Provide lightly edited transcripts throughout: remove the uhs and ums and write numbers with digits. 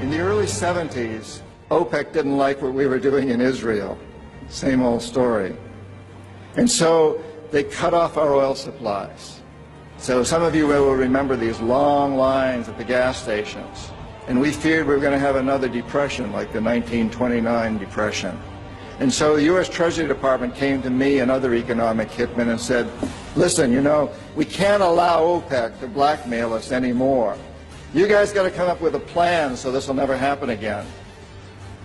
In the early 70s, OPEC didn't like what we were doing in Israel. Same old story. And so they cut off our oil supplies. So some of you will remember these long lines at the gas stations. And we feared we were going to have another depression like the 1929 depression. And so the U.S. Treasury Department came to me and other economic hitmen and said, listen, you know, we can't allow OPEC to blackmail us anymore. You guys got to come up with a plan so this will never happen again.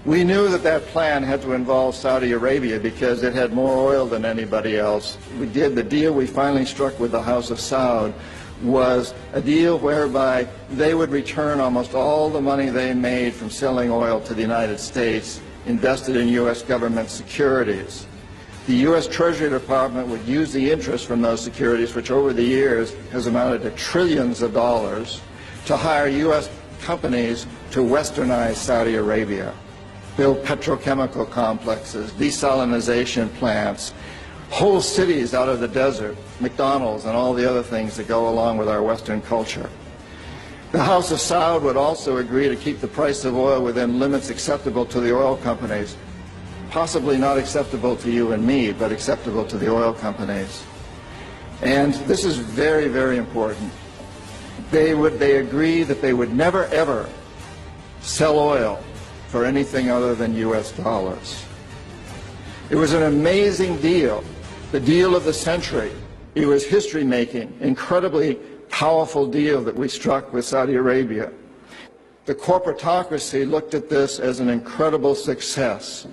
We knew that that plan had to involve Saudi Arabia because it had more oil than anybody else. The deal we finally struck with the House of Saud was a deal whereby they would return almost all the money they made from selling oil to the United States invested in U.S. government securities. The U.S. Treasury Department would use the interest from those securities, which over the years has amounted to trillions of dollars, to hire U.S. companies to westernize Saudi Arabia, build petrochemical complexes, desalinization plants, whole cities out of the desert, McDonald's and all the other things that go along with our Western culture. The House of Saud would also agree to keep the price of oil within limits acceptable to the oil companies, possibly not acceptable to you and me, but acceptable to the oil companies. And this is very, very important. They agreed that they would never, ever sell oil for anything other than U.S. dollars. It was an amazing deal, the deal of the century. It was history-making, incredibly powerful deal that we struck with Saudi Arabia. The corporatocracy looked at this as an incredible success.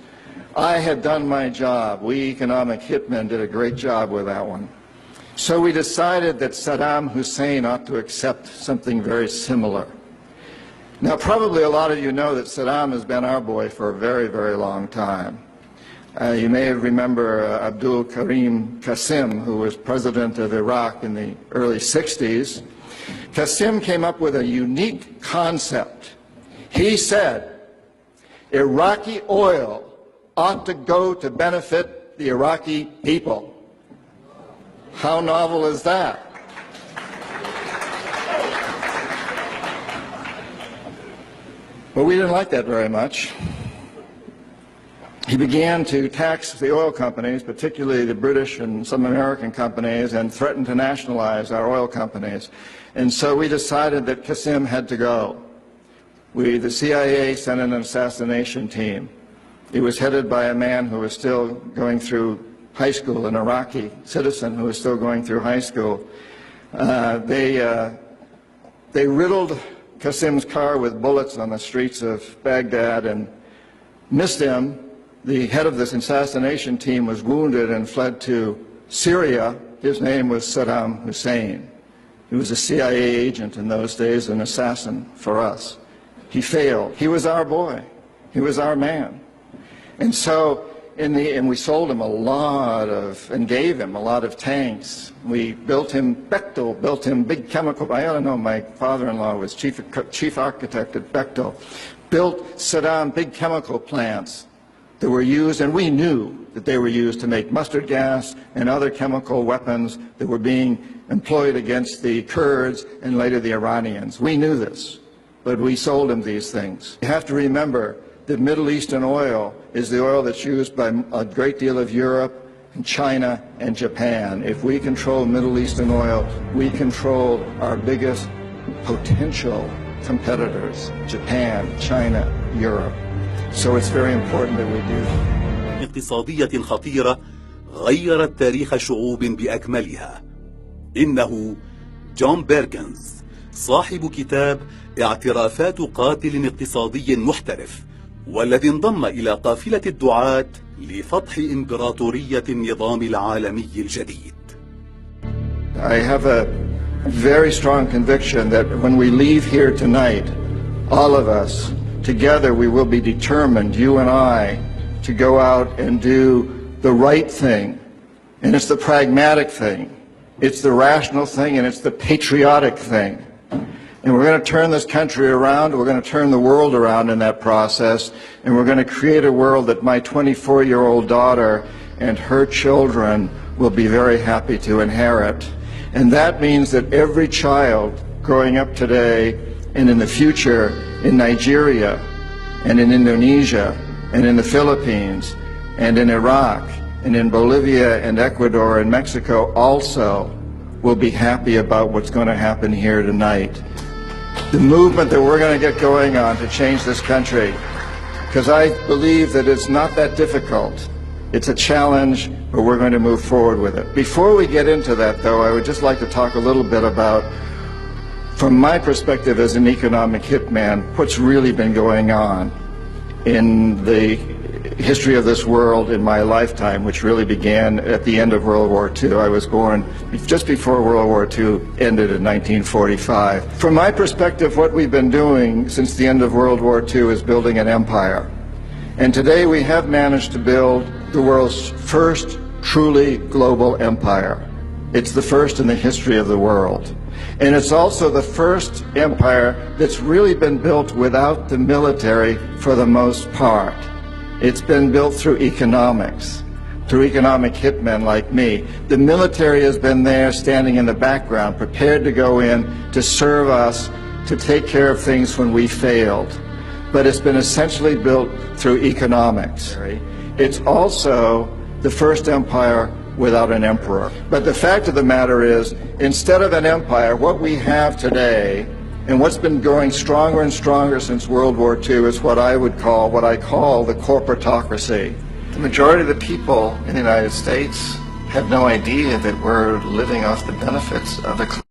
I had done my job. We economic hitmen did a great job with that one. So we decided that Saddam Hussein ought to accept something very similar. Now, probably a lot of you know that Saddam has been our boy for a very, very long time. You may remember Abdul Karim Qasim, who was president of Iraq in the early 60s. Qasim came up with a unique concept. He said, Iraqi oil ought to go to benefit the Iraqi people. How novel is that? But we didn't like that very much. He began to tax the oil companies, particularly the British and some American companies, and threatened to nationalize our oil companies. And so we decided that Qasim had to go. The CIA sent an assassination team. It was headed by a man who was still going through high school, an Iraqi citizen who was still going through high school. They riddled Qasim's car with bullets on the streets of Baghdad and missed him. The head of this assassination team was wounded and fled to Syria. His name was Saddam Hussein. He was a CIA agent in those days, an assassin for us. He failed. He was our boy. He was our man. And so, and we sold him a lot of, and gave him a lot of tanks. We built him, Bechtel built him big chemical, I don't know, my father-in-law was chief architect at Bechtel, built Saddam big chemical plants that were used, and we knew that they were used to make mustard gas and other chemical weapons that were being employed against the Kurds and later the Iranians. We knew this, but we sold him these things. You have to remember that Middle Eastern oil is the oil that's used by a great deal of Europe and China and Japan. If we control Middle Eastern oil, we control our biggest potential competitors, Japan, China, Europe. So it's very important that we do. اقتصادية خطيرة غيرت تاريخ شعوب بأكملها. إنه جون بيركنز صاحب كتاب اعترافات قاتل اقتصادي محترف، والذي انضم إلى قافلة الدعاة لفتح إمبراطورية النظام العالمي الجديد. I have a very strong conviction that when we leave here tonight, all of us, together we will be determined, you and I, to go out and do the right thing. And it's the pragmatic thing, it's the rational thing, and it's the patriotic thing. And we're going to turn this country around, we're going to turn the world around in that process, and we're going to create a world that my 24-year-old daughter and her children will be very happy to inherit. And that means that every child growing up today and in the future in Nigeria and in Indonesia and in the Philippines and in Iraq and in Bolivia and Ecuador and Mexico also will be happy about what's going to happen here tonight. The movement that we're going to get going on to change this country, because I believe that it's not that difficult. It's a challenge, but we're going to move forward with it. Before we get into that, though, I would just like to talk a little bit about, from my perspective as an economic hitman, what's really been going on in the history of this world in my lifetime, which really began at the end of World War II. I was born just before World War II ended in 1945. From my perspective, what we've been doing since the end of World War II is building an empire. And today we have managed to build the world's first truly global empire. It's the first in the history of the world. And it's also the first empire that's really been built without the military for the most part. It's been built through economics, through economic hitmen like me. The military has been there standing in the background, prepared to go in to serve us, to take care of things when we failed. But it's been essentially built through economics. It's also the first empire without an emperor. But the fact of the matter is, instead of an empire, what we have today, and what's been growing stronger and stronger since World War II, is what I call the corporatocracy. The majority of the people in the United States have no idea that we're living off the benefits of a